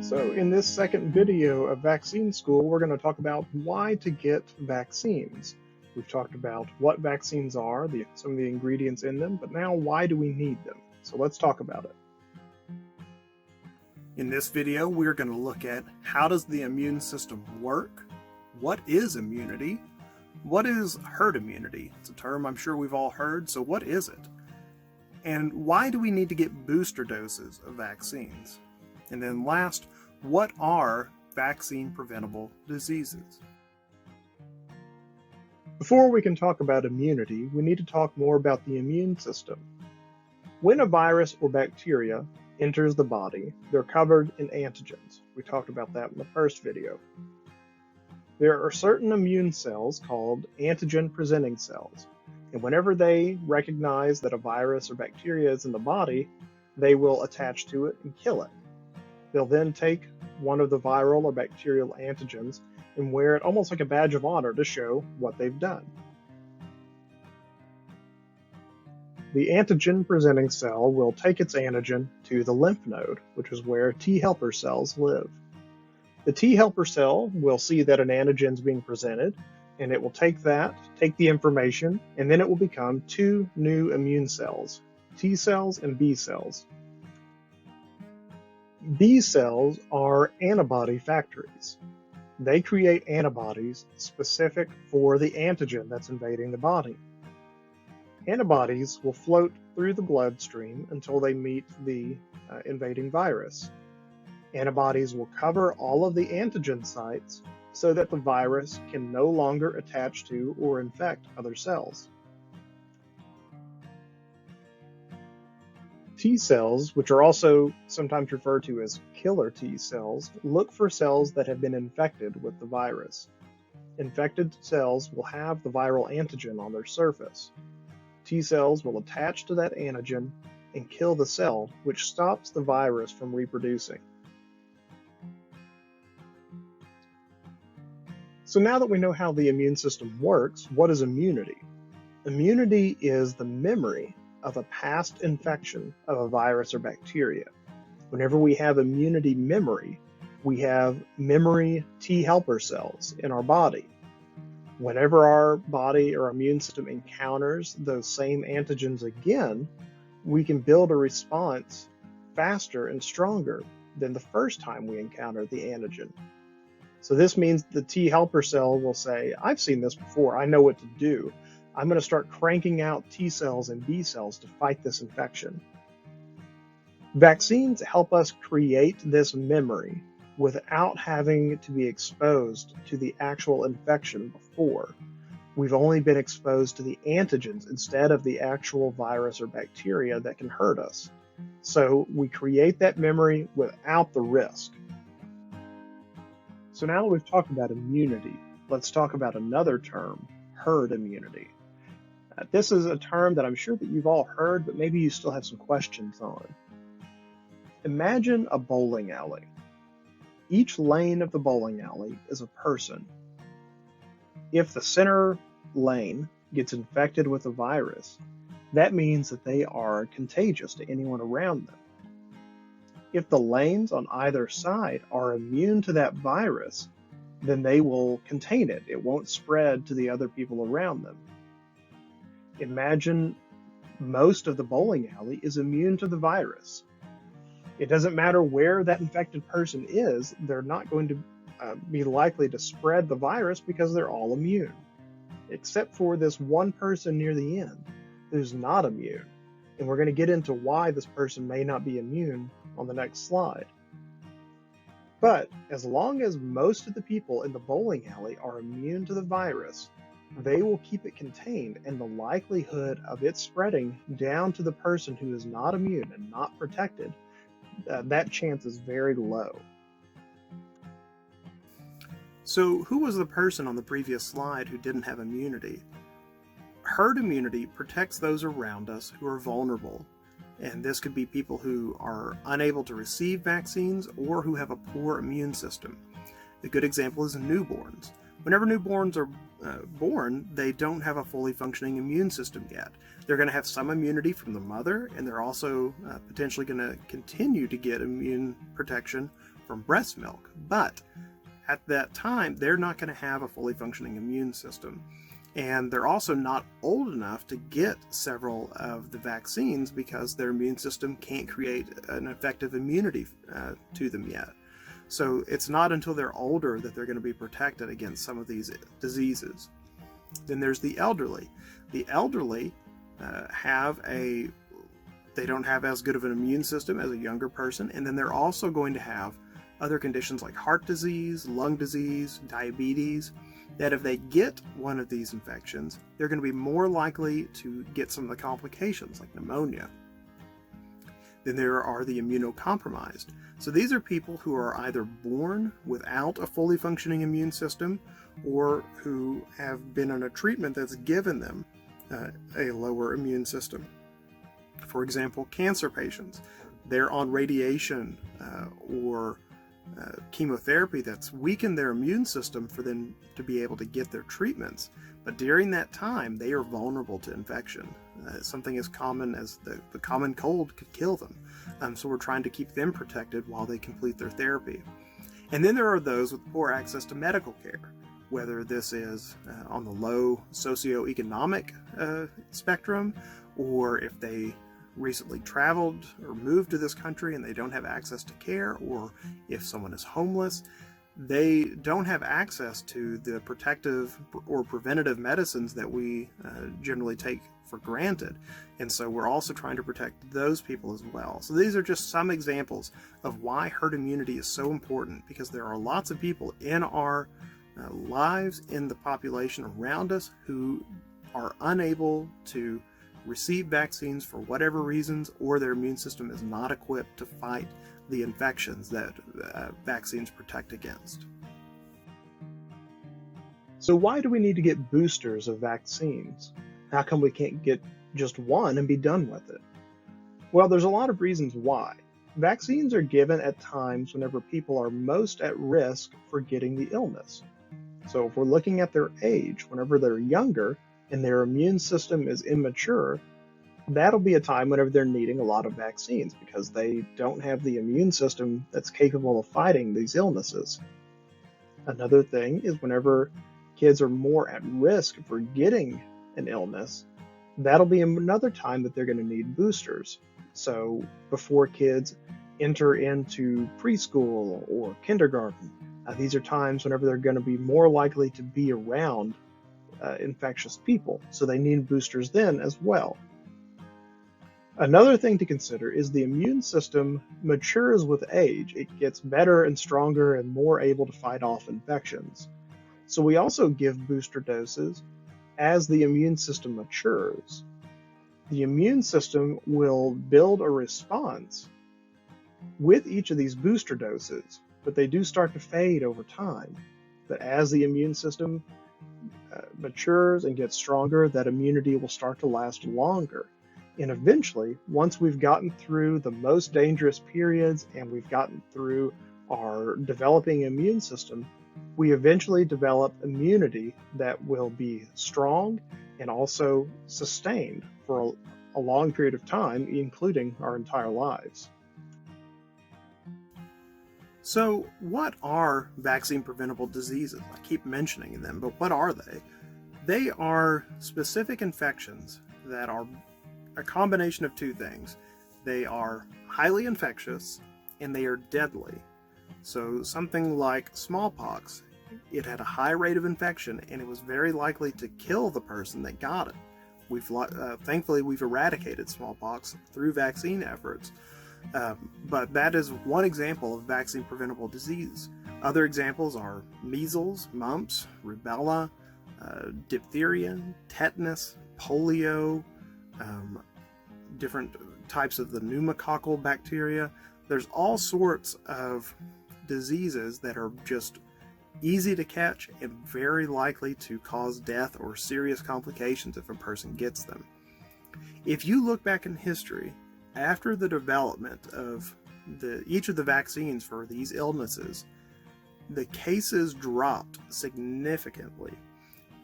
So in this second video of Vaccine School, we're going to talk about why to get vaccines. We've talked about what vaccines are, some of the ingredients in them, but now why do we need them? So let's talk about it. In this video, we're going to look at how does the immune system work? What is immunity? What is herd immunity? It's a term I'm sure we've all heard, so what is it? And why do we need to get booster doses of vaccines? And then last, what are vaccine-preventable diseases? Before we can talk about immunity, we need to talk more about the immune system. When a virus or bacteria enters the body, they're covered in antigens. We talked about that in the first video. There are certain immune cells called antigen-presenting cells, and whenever they recognize that a virus or bacteria is in the body, they will attach to it and kill it. They'll then take one of the viral or bacterial antigens and wear it almost like a badge of honor to show what they've done. The antigen-presenting cell will take its antigen to the lymph node, which is where T helper cells live. The T helper cell will see that an antigen is being presented, and it will take the information, and then it will become two new immune cells, T cells and B cells. B cells are antibody factories. They create antibodies specific for the antigen that's invading the body. Antibodies will float through the bloodstream until they meet the invading virus. Antibodies will cover all of the antigen sites so that the virus can no longer attach to or infect other cells. T cells, which are also sometimes referred to as killer T cells, look for cells that have been infected with the virus. Infected cells will have the viral antigen on their surface. T cells will attach to that antigen and kill the cell, which stops the virus from reproducing. So now that we know how the immune system works, what is immunity? Immunity is the memory of a past infection of a virus or bacteria. Whenever we have immunity memory, we have memory T helper cells in our body. Whenever our body or immune system encounters those same antigens again, we can build a response faster and stronger than the first time we encountered the antigen. So this means the T helper cell will say, I've seen this before, I know what to do. I'm going to start cranking out T cells and B cells to fight this infection. Vaccines help us create this memory without having to be exposed to the actual infection before. We've only been exposed to the antigens instead of the actual virus or bacteria that can hurt us. So we create that memory without the risk. So now that we've talked about immunity, let's talk about another term, herd immunity. This is a term that I'm sure that you've all heard, but maybe you still have some questions on. Imagine a bowling alley. Each lane of the bowling alley is a person. If the center lane gets infected with a virus, that means that they are contagious to anyone around them. If the lanes on either side are immune to that virus, then they will contain it. It won't spread to the other people around them. Imagine most of the bowling alley is immune to the virus. It doesn't matter where that infected person is, they're not going to be likely to spread the virus because they're all immune. Except for this one person near the end who's not immune. And we're going to get into why this person may not be immune on the next slide. But as long as most of the people in the bowling alley are immune to the virus, they will keep it contained, and the likelihood of it spreading down to the person who is not immune and not protected, that chance is very low. So who was the person on the previous slide who didn't have immunity? Herd immunity protects those around us who are vulnerable, and this could be people who are unable to receive vaccines or who have a poor immune system. A good example is newborns. Whenever newborns are born, they don't have a fully functioning immune system yet. They're going to have some immunity from the mother, and they're also potentially going to continue to get immune protection from breast milk. But at that time, they're not going to have a fully functioning immune system. And they're also not old enough to get several of the vaccines because their immune system can't create an effective immunity to them yet. So it's not until they're older that they're going to be protected against some of these diseases. Then there's the elderly. The elderly they don't have as good of an immune system as a younger person, and then they're also going to have other conditions like heart disease, lung disease, diabetes, that if they get one of these infections, they're going to be more likely to get some of the complications like pneumonia. Then there are the immunocompromised. So these are people who are either born without a fully functioning immune system or who have been on a treatment that's given them a lower immune system. For example, cancer patients, they're on radiation or chemotherapy that's weakened their immune system for them to be able to get their treatments. But during that time, they are vulnerable to infection. Something as common as the common cold could kill them. So we're trying to keep them protected while they complete their therapy. And then there are those with poor access to medical care, whether this is on the low socioeconomic spectrum, or if they recently traveled or moved to this country and they don't have access to care, or if someone is homeless, they don't have access to the protective or preventative medicines that we generally take for granted. And so we're also trying to protect those people as well. So these are just some examples of why herd immunity is so important, because there are lots of people in our lives, in the population around us, who are unable to receive vaccines for whatever reasons, or their immune system is not equipped to fight the infections that vaccines protect against. So why do we need to get boosters of vaccines? How come we can't get just one and be done with it? Well, there's a lot of reasons why. Vaccines are given at times whenever people are most at risk for getting the illness. So if we're looking at their age, whenever they're younger and their immune system is immature, that'll be a time whenever they're needing a lot of vaccines because they don't have the immune system that's capable of fighting these illnesses. Another thing is whenever kids are more at risk for getting an illness, that'll be another time that they're going to need boosters. So before kids enter into preschool or kindergarten, these are times whenever they're going to be more likely to be around infectious people, so they need boosters then as well. Another thing to consider is the immune system matures with age. It gets better and stronger and more able to fight off infections. So we also give booster doses as the immune system matures. The immune system will build a response with each of these booster doses, but they do start to fade over time. But as the immune system matures and gets stronger, that immunity will start to last longer. And eventually, once we've gotten through the most dangerous periods and we've gotten through our developing immune system, we eventually develop immunity that will be strong and also sustained for a long period of time, including our entire lives. So what are vaccine-preventable diseases? I keep mentioning them, but what are they? They are specific infections that are a combination of two things. They are highly infectious and they are deadly. So something like smallpox, it had a high rate of infection and it was very likely to kill the person that got it. Thankfully, we've eradicated smallpox through vaccine efforts. But that is one example of vaccine-preventable disease. Other examples are measles, mumps, rubella, diphtheria, tetanus, polio, different types of the pneumococcal bacteria. There's all sorts of diseases that are just easy to catch and very likely to cause death or serious complications if a person gets them. If you look back in history, after the development of each of the vaccines for these illnesses, the cases dropped significantly.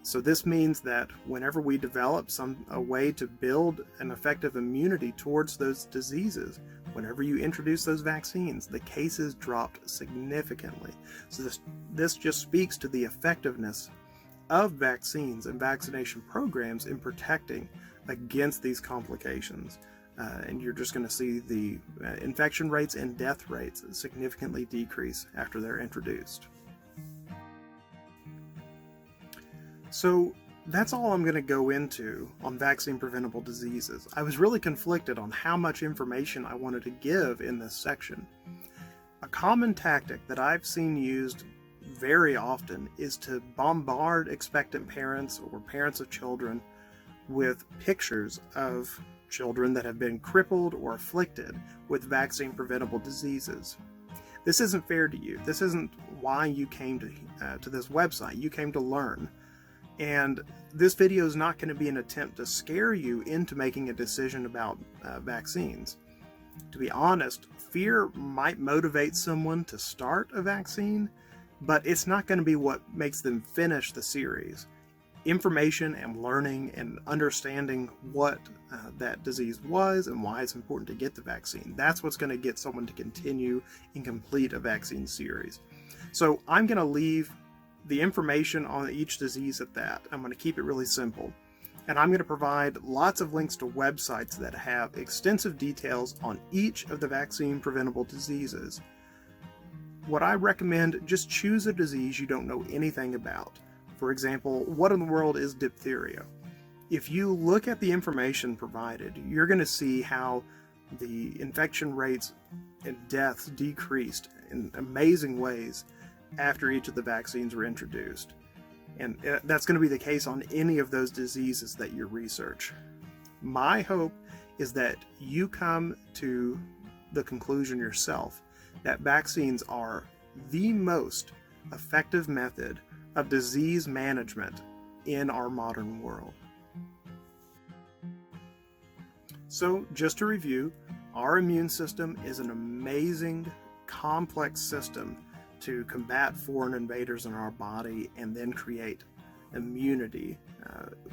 So this means that whenever we develop a way to build an effective immunity towards those diseases, whenever you introduce those vaccines, the cases dropped significantly. So this just speaks to the effectiveness of vaccines and vaccination programs in protecting against these complications. And you're just going to see the infection rates and death rates significantly decrease after they're introduced. So that's all I'm going to go into on vaccine preventable diseases. I was really conflicted on how much information I wanted to give in this section. A common tactic that I've seen used very often is to bombard expectant parents or parents of children with pictures of children that have been crippled or afflicted with vaccine preventable diseases. This isn't fair to you. This isn't why you came to this website. You came to learn. And this video is not going to be an attempt to scare you into making a decision about vaccines. To be honest, fear might motivate someone to start a vaccine, but it's not going to be what makes them finish the series. Information and learning and understanding what that disease was and why it's important to get the vaccine. That's what's going to get someone to continue and complete a vaccine series. So I'm going to leave the information on each disease at that. I'm going to keep it really simple. And I'm going to provide lots of links to websites that have extensive details on each of the vaccine preventable diseases. What I recommend, just choose a disease you don't know anything about. For example, what in the world is diphtheria? If you look at the information provided, you're going to see how the infection rates and deaths decreased in amazing ways after each of the vaccines were introduced. And that's going to be the case on any of those diseases that you research. My hope is that you come to the conclusion yourself that vaccines are the most effective method of disease management in our modern world. So, just to review, our immune system is an amazing, complex system to combat foreign invaders in our body and then create immunity.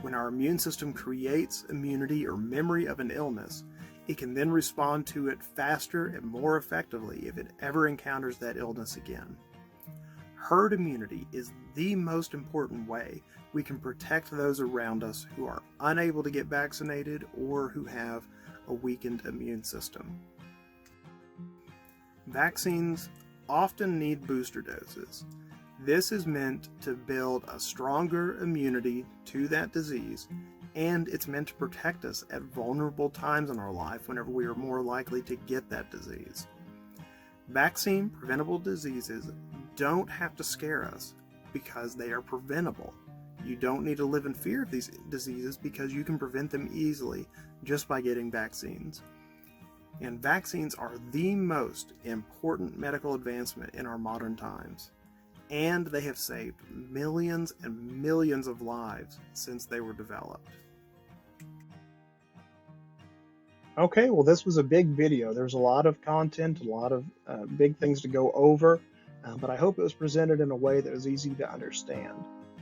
When our immune system creates immunity or memory of an illness, it can then respond to it faster and more effectively if it ever encounters that illness again. Herd immunity is the most important way we can protect those around us who are unable to get vaccinated or who have a weakened immune system. Vaccines often need booster doses. This is meant to build a stronger immunity to that disease, and it's meant to protect us at vulnerable times in our life whenever we are more likely to get that disease. Vaccine preventable diseases don't have to scare us because they are preventable. You don't need to live in fear of these diseases because you can prevent them easily just by getting vaccines. And vaccines are the most important medical advancement in our modern times. And they have saved millions and millions of lives since they were developed. Okay, well, this was a big video. There's a lot of content, a lot of big things to go over, but I hope it was presented in a way that was easy to understand.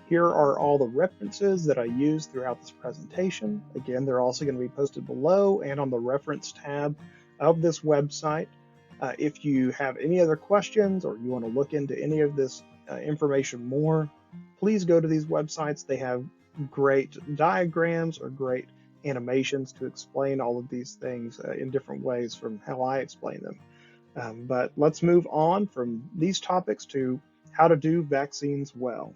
Here are all the references that I used throughout this presentation. Again, they're also going to be posted below and on the reference tab of this website. If you have any other questions or you want to look into any of this information more, please go to these websites. They have great diagrams or great animations to explain all of these things in different ways from how I explain them. But let's move on from these topics to how to do vaccines well.